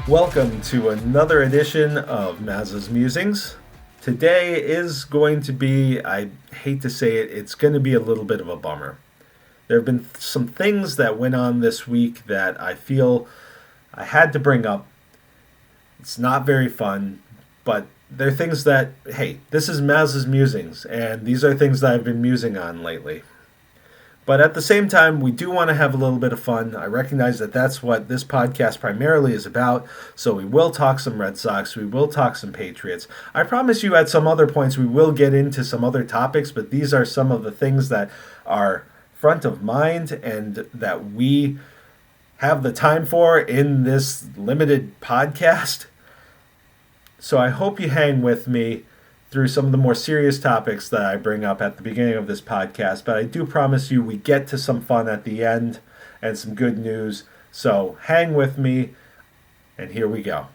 Welcome to another edition of Maza's Musings. Today is going to be, I hate to say it, it's going to be a little bit of a bummer. There have been some things that went on this week that I feel I had to bring up. It's not very fun, but they're things that, hey, this is Maza's Musings, and these are things that I've been musing on lately. But at the same time, we do want to have a little bit of fun. I recognize that that's what this podcast primarily is about. So we will talk some Red Sox. We will talk some Patriots. I promise you at some other points we will get into some other topics, but these are some of the things that are front of mind and that we have the time for in this limited podcast. So I hope you hang with me through some of the more serious topics that I bring up at the beginning of this podcast, but I do promise you we get to some fun at the end and some good news. So hang with me, and here we go.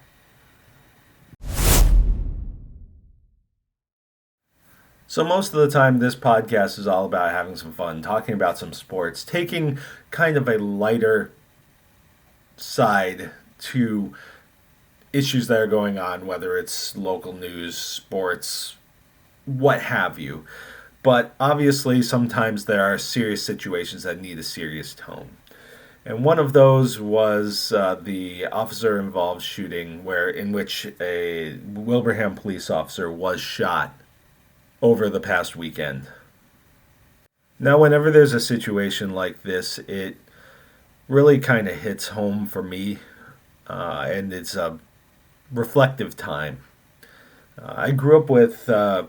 So most of the time this podcast is all about having some fun, talking about some sports, taking kind of a lighter side to issues that are going on, whether it's local news, sports, what have you. But obviously sometimes there are serious situations that need a serious tone. And one of those was the officer-involved shooting in which a Wilbraham police officer was shot over the past weekend. Now, whenever there's a situation like this, it really kind of hits home for me, and it's a reflective time. I grew up with a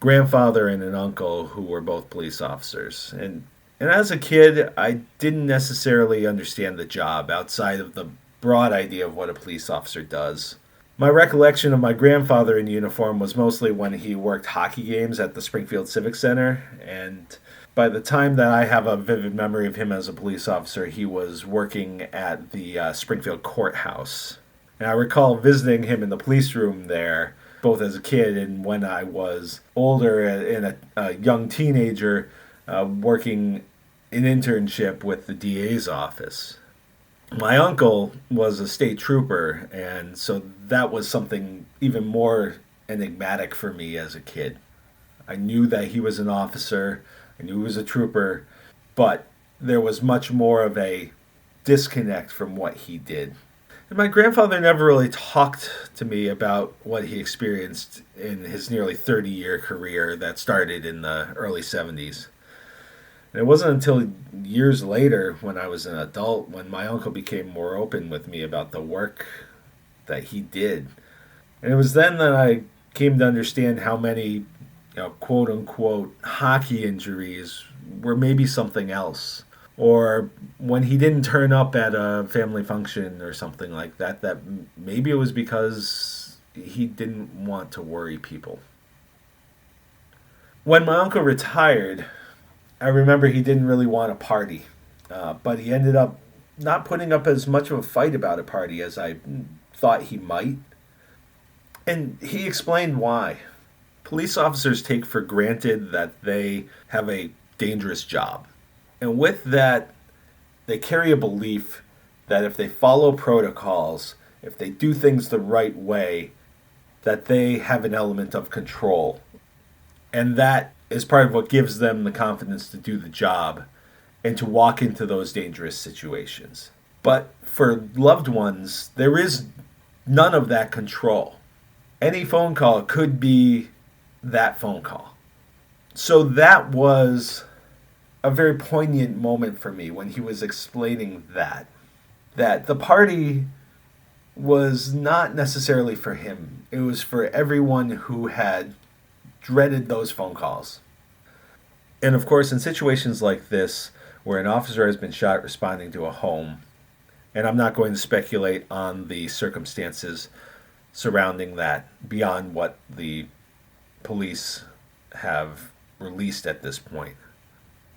grandfather and an uncle who were both police officers. And as a kid, I didn't necessarily understand the job outside of the broad idea of what a police officer does. My recollection of my grandfather in uniform was mostly when he worked hockey games at the Springfield Civic Center. And by the time that I have a vivid memory of him as a police officer, he was working at the Springfield Courthouse. And I recall visiting him in the police room there, both as a kid and when I was older and a young teenager working an internship with the DA's office. My uncle was a state trooper, and so that was something even more enigmatic for me as a kid. I knew that he was an officer, I knew he was a trooper, but there was much more of a disconnect from what he did. And my grandfather never really talked to me about what he experienced in his nearly 30-year career that started in the early 70s. And it wasn't until years later, when I was an adult, when my uncle became more open with me about the work that he did. And it was then that I came to understand how many, quote-unquote, hockey injuries were maybe something else. Or when he didn't turn up at a family function or something like that, that maybe it was because he didn't want to worry people. When my uncle retired, I remember he didn't really want a party, but he ended up not putting up as much of a fight about a party as I thought he might. And he explained why. Police officers take for granted that they have a dangerous job. And with that, they carry a belief that if they follow protocols, if they do things the right way, that they have an element of control. And that is part of what gives them the confidence to do the job and to walk into those dangerous situations. But for loved ones, there is none of that control. Any phone call could be that phone call. So that was a very poignant moment for me when he was explaining that the party was not necessarily for him. It was for everyone who had dreaded those phone calls. And of course, in situations like this, where an officer has been shot responding to a home, and I'm not going to speculate on the circumstances surrounding that beyond what the police have released at this point.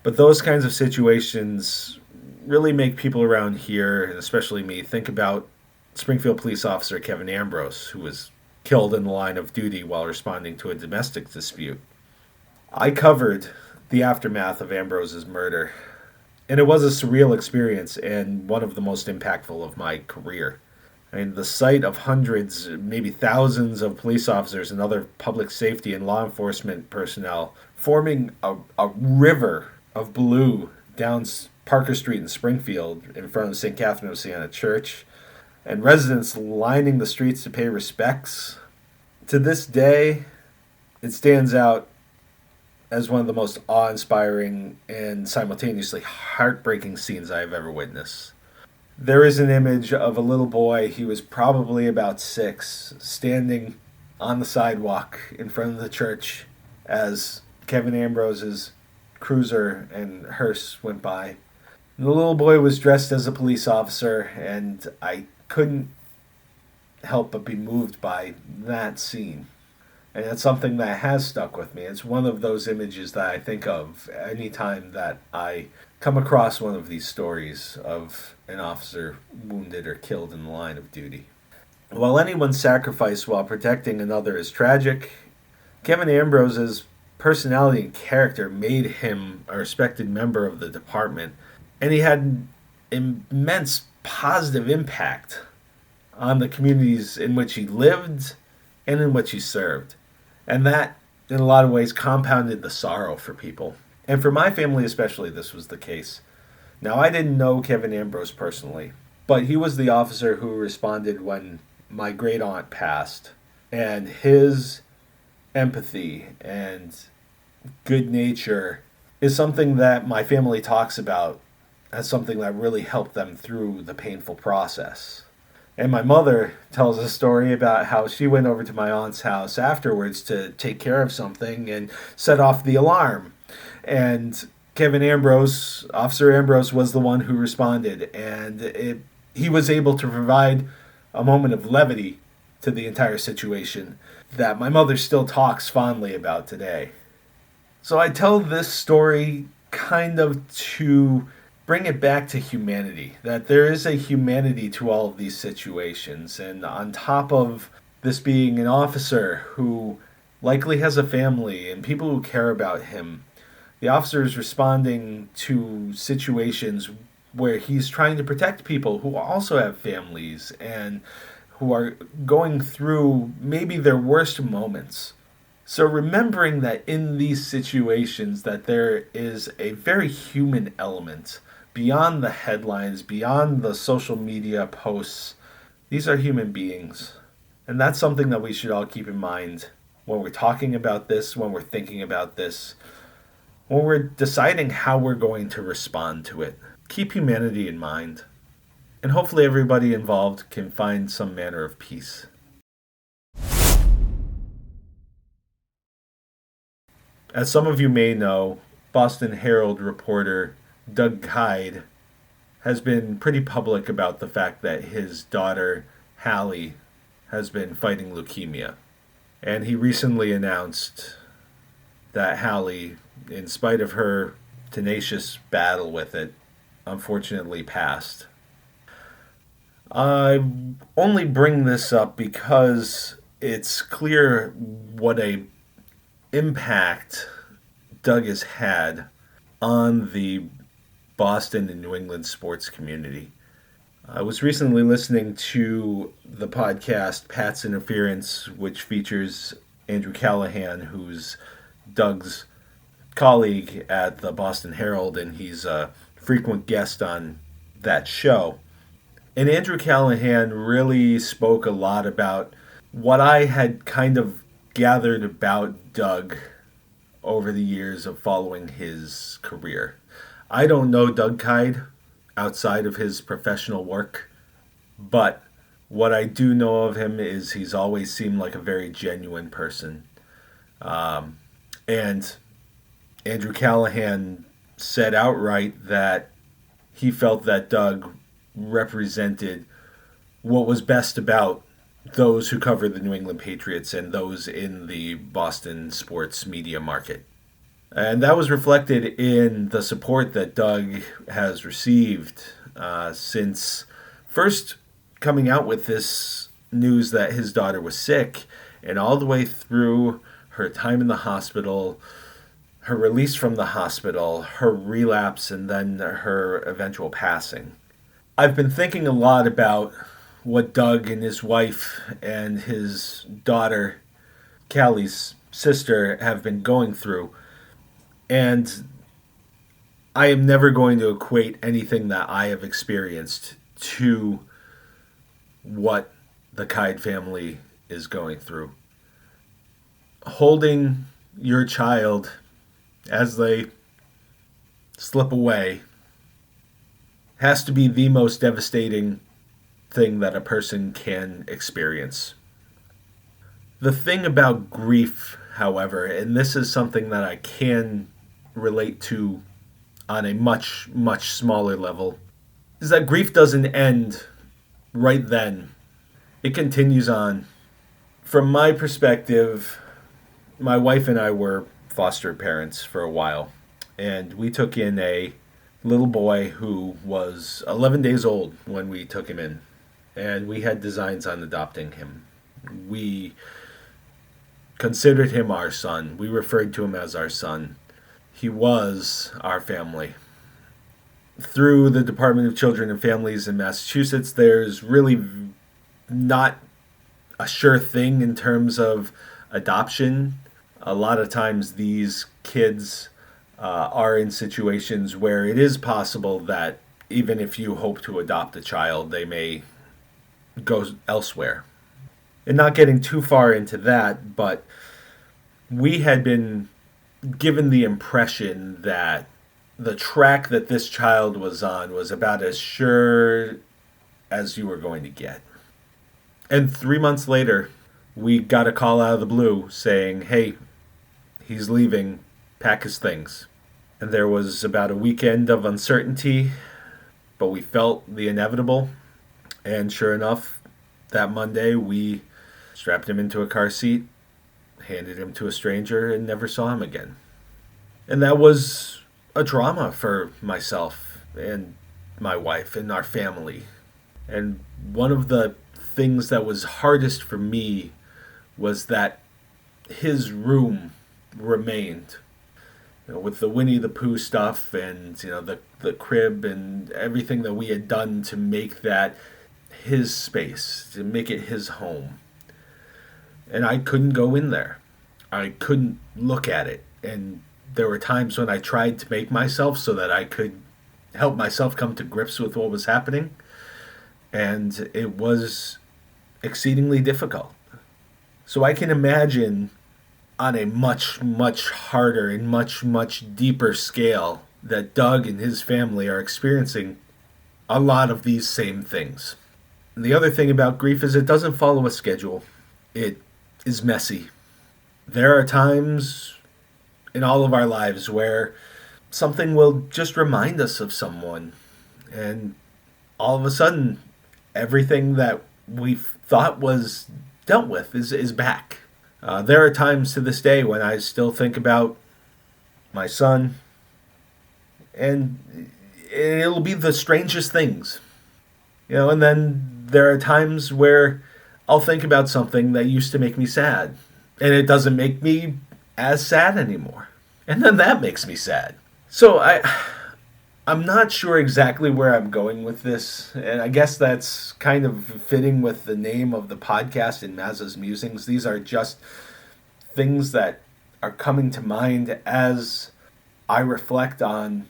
But those kinds of situations really make people around here, and especially me, think about Springfield police officer Kevin Ambrose, who was killed in the line of duty while responding to a domestic dispute. I covered the aftermath of Ambrose's murder, and it was a surreal experience and one of the most impactful of my career. I mean, the sight of hundreds, maybe thousands of police officers and other public safety and law enforcement personnel forming a river of blue down Parker Street in Springfield in front of St. Catherine of Siena Church, and residents lining the streets to pay respects. To this day, it stands out as one of the most awe-inspiring and simultaneously heartbreaking scenes I have ever witnessed. There is an image of a little boy, he was probably about 6, standing on the sidewalk in front of the church as Kevin Ambrose's cruiser and hearse went by. And the little boy was dressed as a police officer, and I couldn't help but be moved by that scene. And it's something that has stuck with me. It's one of those images that I think of anytime that I come across one of these stories of an officer wounded or killed in the line of duty. While anyone's sacrifice while protecting another is tragic, Kevin Ambrose's personality and character made him a respected member of the department, and he had an immense positive impact on the communities in which he lived and in which he served. And that, in a lot of ways, compounded the sorrow for people. And for my family especially, this was the case. Now, I didn't know Kevin Ambrose personally, but he was the officer who responded when my great aunt passed. And his empathy and good nature is something that my family talks about as something that really helped them through the painful process. And my mother tells a story about how she went over to my aunt's house afterwards to take care of something and set off the alarm. And Kevin Ambrose, Officer Ambrose, was the one who responded. And he was able to provide a moment of levity to the entire situation that my mother still talks fondly about today. So I tell this story kind of to bring it back to humanity, that there is a humanity to all of these situations. And on top of this being an officer who likely has a family and people who care about him, the officer is responding to situations where he's trying to protect people who also have families and who are going through maybe their worst moments. So remembering that in these situations that there is a very human element beyond the headlines, beyond the social media posts, these are human beings. And that's something that we should all keep in mind when we're talking about this, when we're thinking about this, when we're deciding how we're going to respond to it. Keep humanity in mind. And hopefully everybody involved can find some manner of peace. As some of you may know, Boston Herald reporter Doug Kyed has been pretty public about the fact that his daughter, Hallie, has been fighting leukemia. And he recently announced that Hallie, in spite of her tenacious battle with it, unfortunately passed. I only bring this up because it's clear what a impact Doug has had on the Boston and New England sports community. I was recently listening to the podcast Pat's Interference, which features Andrew Callahan, who's Doug's colleague at the Boston Herald, and he's a frequent guest on that show. And Andrew Callahan really spoke a lot about what I had kind of gathered about Doug over the years of following his career. I don't know Doug Kyed outside of his professional work, but what I do know of him is he's always seemed like a very genuine person. And Andrew Callahan said outright that he felt that Doug represented what was best about those who cover the New England Patriots and those in the Boston sports media market. And that was reflected in the support that Doug has received since first coming out with this news that his daughter was sick, and all the way through her time in the hospital, her release from the hospital, her relapse, and then her eventual passing. I've been thinking a lot about what Doug and his wife and his daughter, Callie's sister, have been going through. And I am never going to equate anything that I have experienced to what the Kyed family is going through. Holding your child as they slip away has to be the most devastating thing that a person can experience. The thing about grief, however, and this is something that I can relate to on a much, much smaller level, is that grief doesn't end right then. It continues on. From my perspective, my wife and I were foster parents for a while, and we took in a little boy who was 11 days old when we took him in, and we had designs on adopting him. We considered him our son. We referred to him as our son. He was our family. Through the Department of Children and Families in Massachusetts, there's really not a sure thing in terms of adoption. A lot of times these kids are in situations where it is possible that even if you hope to adopt a child, they may go elsewhere. And not getting too far into that, but we had been given the impression that the track that this child was on was about as sure as you were going to get. And 3 months later, we got a call out of the blue saying, hey, he's leaving, pack his things. And there was about a weekend of uncertainty, but we felt the inevitable. And sure enough, that Monday we strapped him into a car seat, handed him to a stranger, and never saw him again. And that was a drama for myself and my wife and our family. And one of the things that was hardest for me was that his room remained. With the Winnie the Pooh stuff and the crib and everything that we had done to make that his space, to make it his home. And I couldn't go in there. I couldn't look at it. And there were times when I tried to make myself so that I could help myself come to grips with what was happening. And it was exceedingly difficult. So I can imagine on a much, much harder and much, much deeper scale that Doug and his family are experiencing a lot of these same things. And the other thing about grief is it doesn't follow a schedule. It is messy. There are times in all of our lives where something will just remind us of someone, and all of a sudden everything that we thought was dealt with is back. There are times to this day when I still think about my son, and it'll be the strangest things. And then there are times where I'll think about something that used to make me sad, and it doesn't make me as sad anymore. And then that makes me sad. So I'm not sure exactly where I'm going with this, and I guess that's kind of fitting with the name of the podcast in Maza's Musings. These are just things that are coming to mind as I reflect on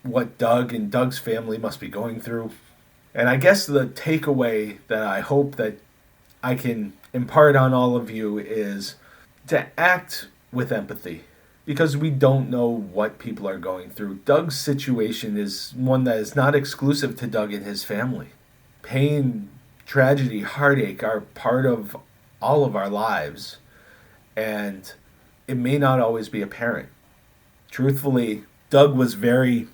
what Doug and Doug's family must be going through. And I guess the takeaway that I hope that I can impart on all of you is to act with empathy, because we don't know what people are going through. Doug's situation is one that is not exclusive to Doug and his family. Pain, tragedy, heartache are part of all of our lives, and it may not always be apparent. Truthfully, Doug was very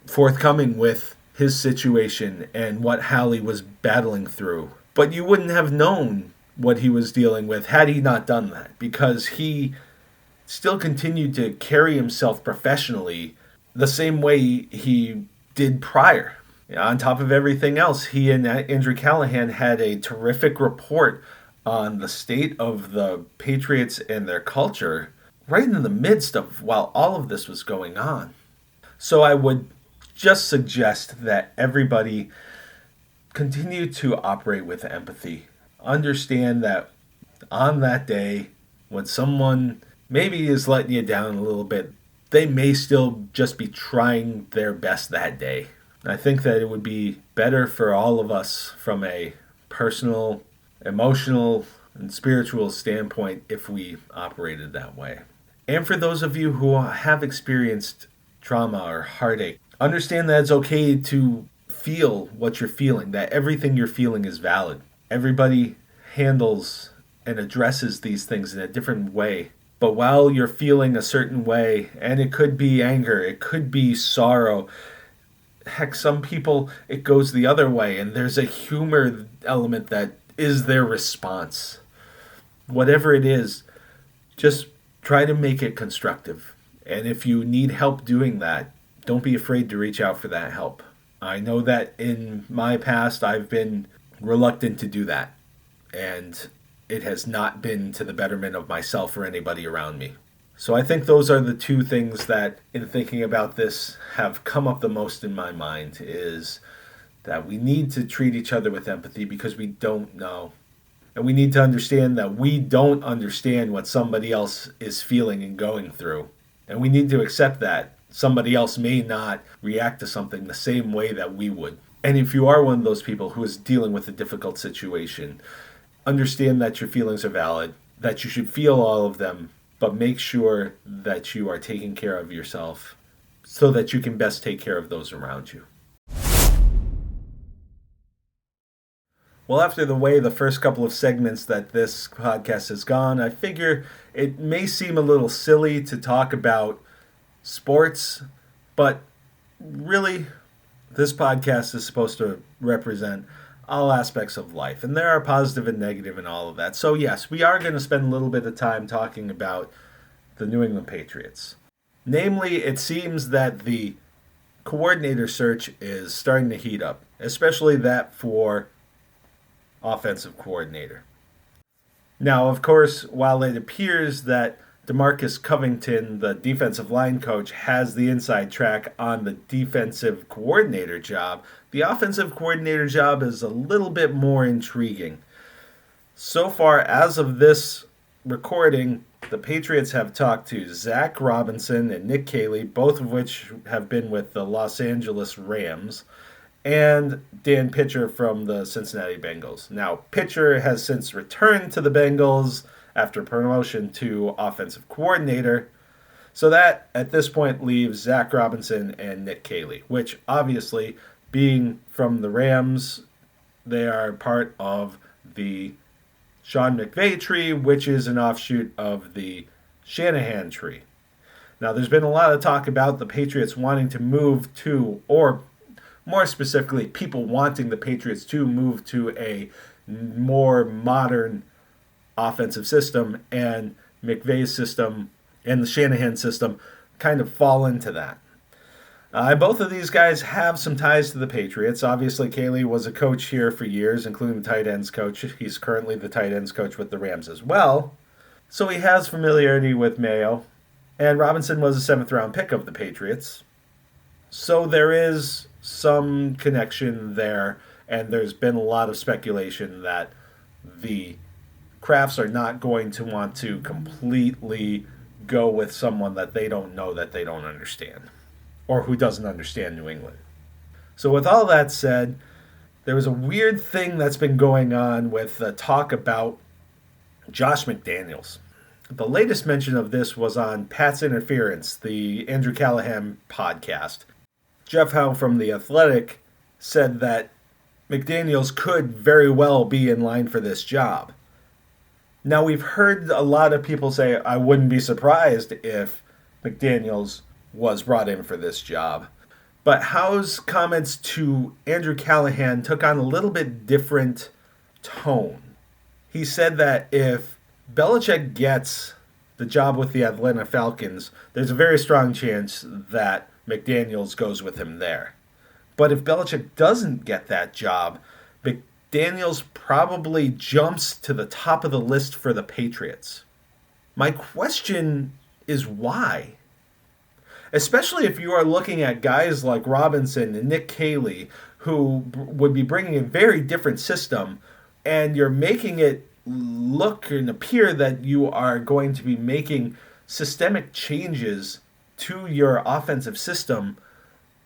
forthcoming with his situation and what Hallie was battling through. But you wouldn't have known what he was dealing with had he not done that, because he still continued to carry himself professionally the same way he did prior. On top of everything else, he and Andrew Callahan had a terrific report on the state of the Patriots and their culture right in the midst of while all of this was going on. So I would just suggest that everybody continue to operate with empathy. Understand that on that day, when someone maybe is letting you down a little bit, they may still just be trying their best that day. I think that it would be better for all of us from a personal, emotional, and spiritual standpoint if we operated that way. And for those of you who have experienced trauma or heartache, understand that it's okay to feel what you're feeling, that everything you're feeling is valid. Everybody handles and addresses these things in a different way. But while you're feeling a certain way, and it could be anger, it could be sorrow, heck, some people, it goes the other way, and there's a humor element that is their response. Whatever it is, just try to make it constructive. And if you need help doing that, don't be afraid to reach out for that help. I know that in my past, I've been reluctant to do that. And it has not been to the betterment of myself or anybody around me. So I think those are the two things that, in thinking about this, have come up the most in my mind, is that we need to treat each other with empathy because we don't know. And we need to understand that we don't understand what somebody else is feeling and going through. And we need to accept that somebody else may not react to something the same way that we would. And if you are one of those people who is dealing with a difficult situation, understand that your feelings are valid, that you should feel all of them, but make sure that you are taking care of yourself so that you can best take care of those around you. Well, after the way the first couple of segments that this podcast has gone, I figure it may seem a little silly to talk about sports, but really, this podcast is supposed to represent all aspects of life, and there are positive and negative in all of that. So yes, we are going to spend a little bit of time talking about the New England Patriots. Namely, it seems that the coordinator search is starting to heat up, especially that for offensive coordinator. Now, of course, while it appears that DeMarcus Covington, the defensive line coach, has the inside track on the defensive coordinator job, the offensive coordinator job is a little bit more intriguing. So far, as of this recording, the Patriots have talked to Zach Robinson and Nick Haley, both of which have been with the Los Angeles Rams, and Dan Pitcher from the Cincinnati Bengals. Now, Pitcher has since returned to the Bengals after promotion to offensive coordinator. So that, at this point, leaves Zach Robinson and Nick Haley, which obviously, being from the Rams, they are part of the Sean McVay tree, which is an offshoot of the Shanahan tree. Now, there's been a lot of talk about the Patriots wanting to move to, or more specifically, people wanting the Patriots to move to a more modern offensive system, and McVay's system and the Shanahan system kind of fall into that. Both of these guys have some ties to the Patriots. Obviously, Haley was a coach here for years, including the tight ends coach. He's currently the tight ends coach with the Rams as well. So he has familiarity with Mayo. And Robinson was a seventh-round pick of the Patriots. So there is some connection there, and there's been a lot of speculation that the Crafts are not going to want to completely go with someone that they don't know, that they don't understand, or who doesn't understand New England. So with all that said, there was a weird thing that's been going on with the talk about Josh McDaniels. The latest mention of this was on Pat's Interference, the Andrew Callahan podcast. Jeff Howe from The Athletic said that McDaniels could very well be in line for this job. Now, we've heard a lot of people say, I wouldn't be surprised if McDaniels was brought in for this job. But Howe's comments to Andrew Callahan took on a little bit different tone. He said that if Belichick gets the job with the Atlanta Falcons, there's a very strong chance that McDaniels goes with him there. But if Belichick doesn't get that job, McDaniels probably jumps to the top of the list for the Patriots. My question is why? Especially if you are looking at guys like Robinson and Nick Haley, who would be bringing a very different system, and you're making it look and appear that you are going to be making systemic changes to your offensive system,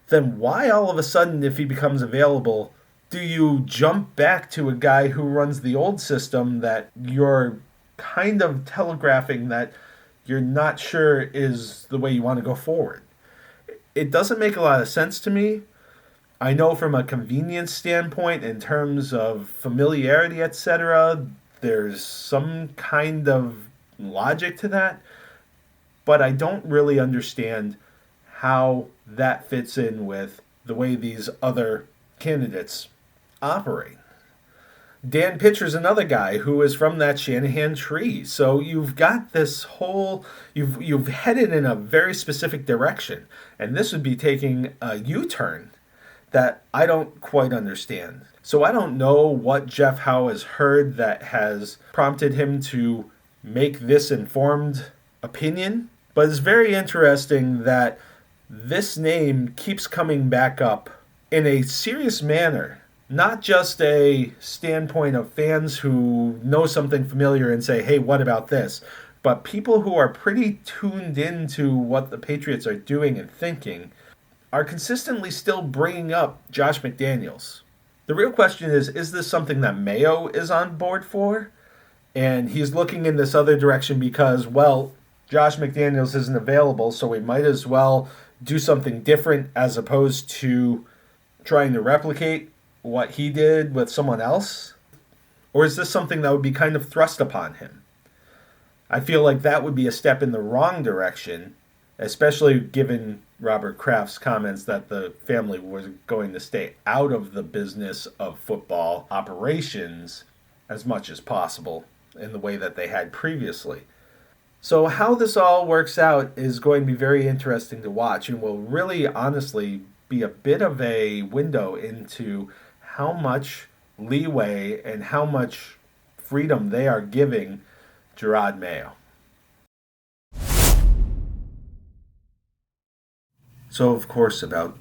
then why all of a sudden, if he becomes available, do you jump back to a guy who runs the old system that you're kind of telegraphing that you're not sure is the way you want to go forward? It doesn't make a lot of sense to me. I know from a convenience standpoint, in terms of familiarity, etc., there's some kind of logic to that, but I don't really understand how that fits in with the way these other candidates operate. Dan Pitcher's another guy who is from that Shanahan tree. So you've got this whole, you've headed in a very specific direction, and this would be taking a U-turn that I don't quite understand. So I don't know what Jeff Howe has heard that has prompted him to make this informed opinion, but it's very interesting that this name keeps coming back up in a serious manner, not just a standpoint of fans who know something familiar and say, hey, what about this? But people who are pretty tuned into what the Patriots are doing and thinking are consistently still bringing up Josh McDaniels. The real question is this something that Mayo is on board for? And he's looking in this other direction because, well, Josh McDaniels isn't available, so we might as well do something different as opposed to trying to replicate what he did with someone else? Or is this something that would be kind of thrust upon him? I feel like that would be a step in the wrong direction, especially given Robert Kraft's comments that the family was going to stay out of the business of football operations as much as possible in the way that they had previously. So how this all works out is going to be very interesting to watch, and will really honestly be a bit of a window into how much leeway and how much freedom they are giving Jerod Mayo. So, of course, about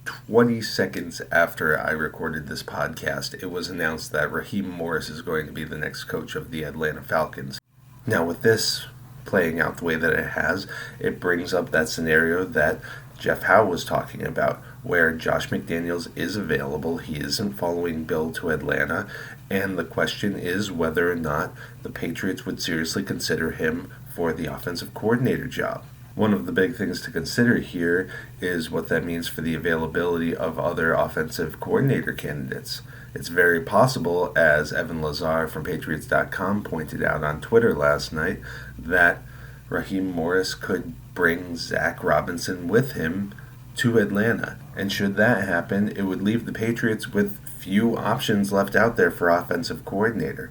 20 seconds after I recorded this podcast, it was announced that Raheem Morris is going to be the next coach of the Atlanta Falcons. Now, with this playing out the way that it has, it brings up that scenario that Jeff Howe was talking about, where Josh McDaniels is available. He isn't following Bill to Atlanta, and the question is whether or not the Patriots would seriously consider him for the offensive coordinator job. One of the big things to consider here is what that means for the availability of other offensive coordinator candidates. It's very possible, as Evan Lazar from Patriots.com pointed out on Twitter last night, that Raheem Morris could bring Zach Robinson with him to Atlanta. And should that happen, it would leave the Patriots with few options left out there for offensive coordinator.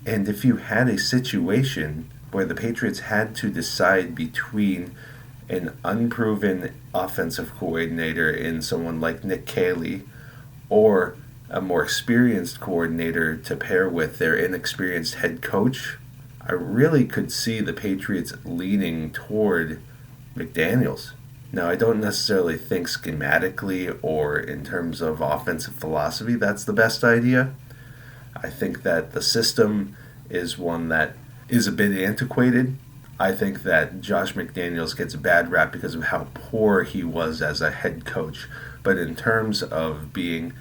And if you had a situation where the Patriots had to decide between an unproven offensive coordinator in someone like Nick Caley or a more experienced coordinator to pair with their inexperienced head coach, I really could see the Patriots leaning toward McDaniels. Now, I don't necessarily think schematically or in terms of offensive philosophy that's the best idea. I think that the system is one that is a bit antiquated. I think that Josh McDaniels gets a bad rap because of how poor he was as a head coach. But in terms of being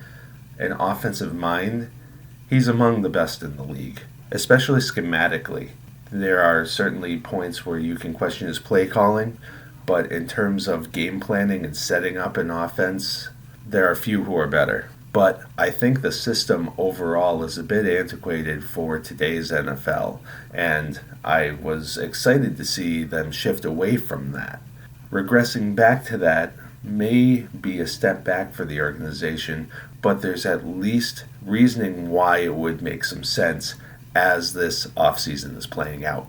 an offensive mind, he's among the best in the league, especially schematically. There are certainly points where you can question his play calling, but in terms of game planning and setting up an offense, there are few who are better. But I think the system overall is a bit antiquated for today's NFL, and I was excited to see them shift away from that. Regressing back to that may be a step back for the organization, but there's at least reasoning why it would make some sense as this offseason is playing out.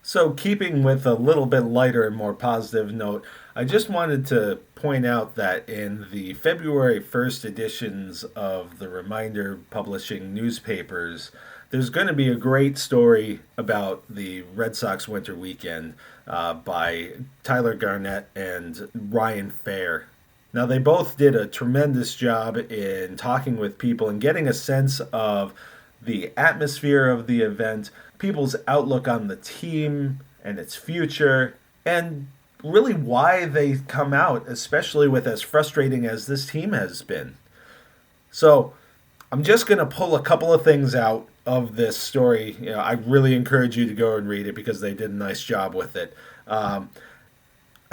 So keeping with a little bit lighter and more positive note, I just wanted to point out that in the February 1st editions of the Reminder Publishing newspapers, there's going to be a great story about the Red Sox Winter Weekend by Tyler Garnett and Ryan Fair. Now, they both did a tremendous job in talking with people and getting a sense of the atmosphere of the event, people's outlook on the team and its future, and really why they come out, especially with as frustrating as this team has been. So I'm just going to pull a couple of things out of this story. I really encourage you to go and read it because they did a nice job with it. I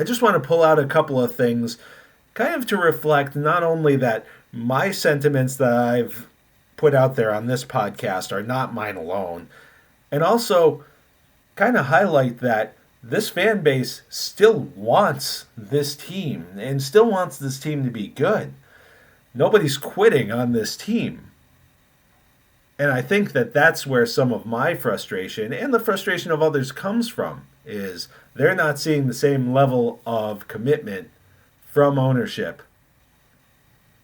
just want to pull out a couple of things kind of to reflect not only that my sentiments that I've put out there on this podcast are not mine alone, and also kind of highlight that this fan base still wants this team and still wants this team to be good. Nobody's quitting on this team. And I think that that's where some of my frustration and the frustration of others comes from, is they're not seeing the same level of commitment from ownership.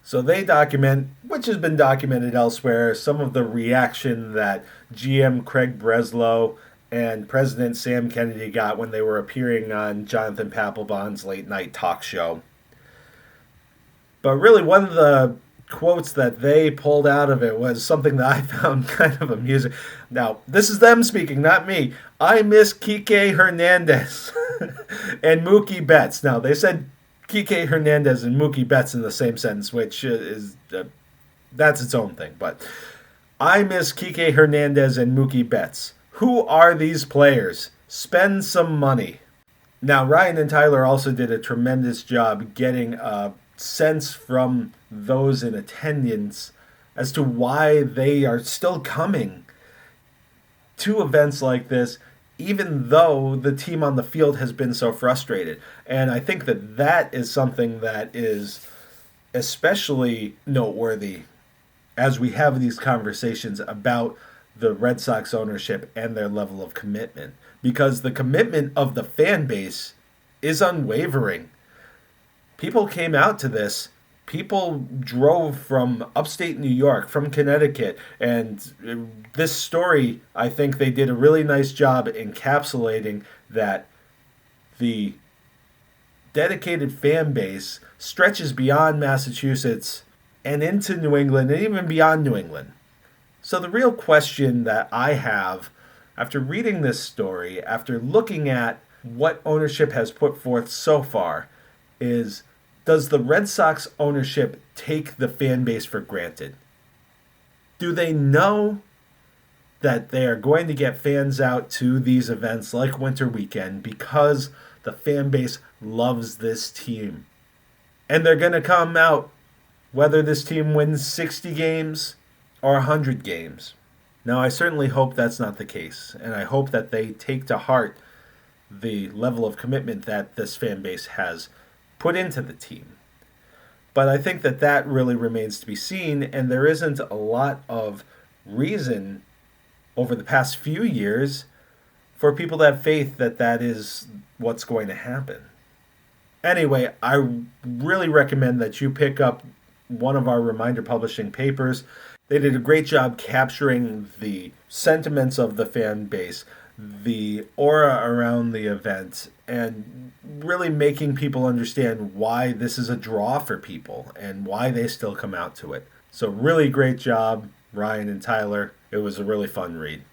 So they document, which has been documented elsewhere, some of the reaction that GM Craig Breslow and President Sam Kennedy got when they were appearing on Jonathan Papelbon's late night talk show. But really, one of the quotes that they pulled out of it was something that I found kind of amusing. Now, this is them speaking, not me. I miss Kike Hernandez and Mookie Betts. Now, they said Kike Hernandez and Mookie Betts in the same sentence, which is that's its own thing. But I miss Kike Hernandez and Mookie Betts. Who are these players? Spend some money. Now, Ryan and Tyler also did a tremendous job getting a sense from those in attendance as to why they are still coming to events like this, even though the team on the field has been so frustrated. And I think that that is something that is especially noteworthy as we have these conversations about the Red Sox ownership and their level of commitment, because the commitment of the fan base is unwavering. People came out to this. People drove from upstate New York, from Connecticut, and this story, I think they did a really nice job encapsulating that the dedicated fan base stretches beyond Massachusetts and into New England and even beyond New England. So the real question that I have after reading this story, after looking at what ownership has put forth so far, is, does the Red Sox ownership take the fan base for granted? Do they know that they are going to get fans out to these events like Winter Weekend because the fan base loves this team? And they're going to come out whether this team wins 60 games or 100 games. Now, I certainly hope that's not the case, and I hope that they take to heart the level of commitment that this fan base has put into the team. But I think that that really remains to be seen, and there isn't a lot of reason over the past few years for people to have faith that that is what's going to happen. Anyway, I really recommend that you pick up one of our Reminder Publishing papers. They did a great job capturing the sentiments of the fan base, the aura around the event, and really making people understand why this is a draw for people and why they still come out to it. So really great job, Ryan and Tyler. It was a really fun read.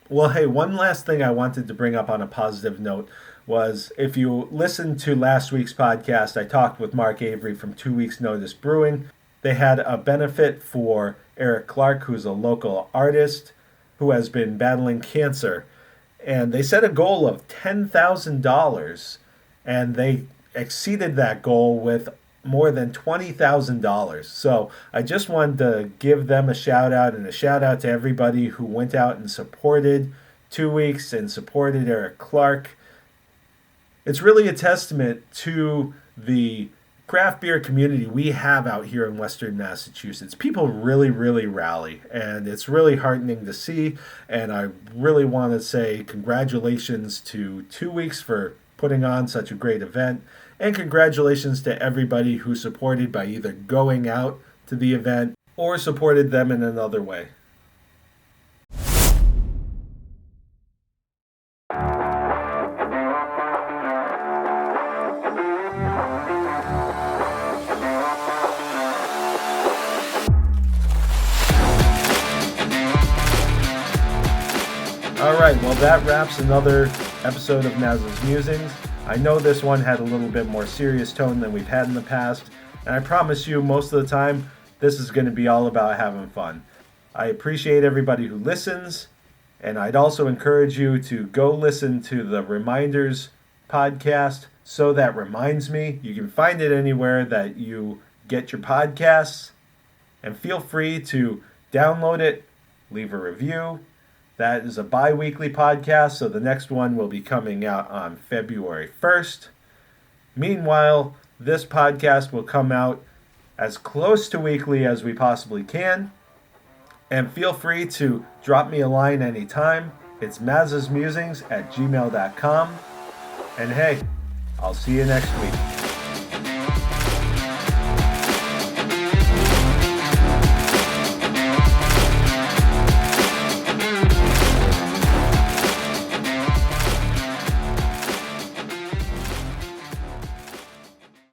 Well, hey, one last thing I wanted to bring up on a positive note was, if you listened to last week's podcast, I talked with Mark Avery from 2 Weeks Notice Brewing. They had a benefit for Eric Clark, who's a local artist who has been battling cancer. And they set a goal of $10,000, and they exceeded that goal with more than $20,000. So I just wanted to give them a shout out, and a shout out to everybody who went out and supported 2 Weeks and supported Eric Clark. It's really a testament to the craft beer community we have out here in Western Massachusetts. People really, really rally, and it's really heartening to see. And I really want to say congratulations to 2 Weeks for putting on such a great event, and congratulations to everybody who supported by either going out to the event or supported them in another way. Alright, well that wraps another episode of Maza's Musings. I know this one had a little bit more serious tone than we've had in the past, and I promise you most of the time this is going to be all about having fun. I appreciate everybody who listens, and I'd also encourage you to go listen to the Reminders podcast, So That Reminds Me. You can find it anywhere that you get your podcasts, and feel free to download it, leave a review. That is a bi-weekly podcast, so the next one will be coming out on February 1st. Meanwhile, this podcast will come out as close to weekly as we possibly can. And feel free to drop me a line anytime. It's mazasmusings@gmail.com. And hey, I'll see you next week.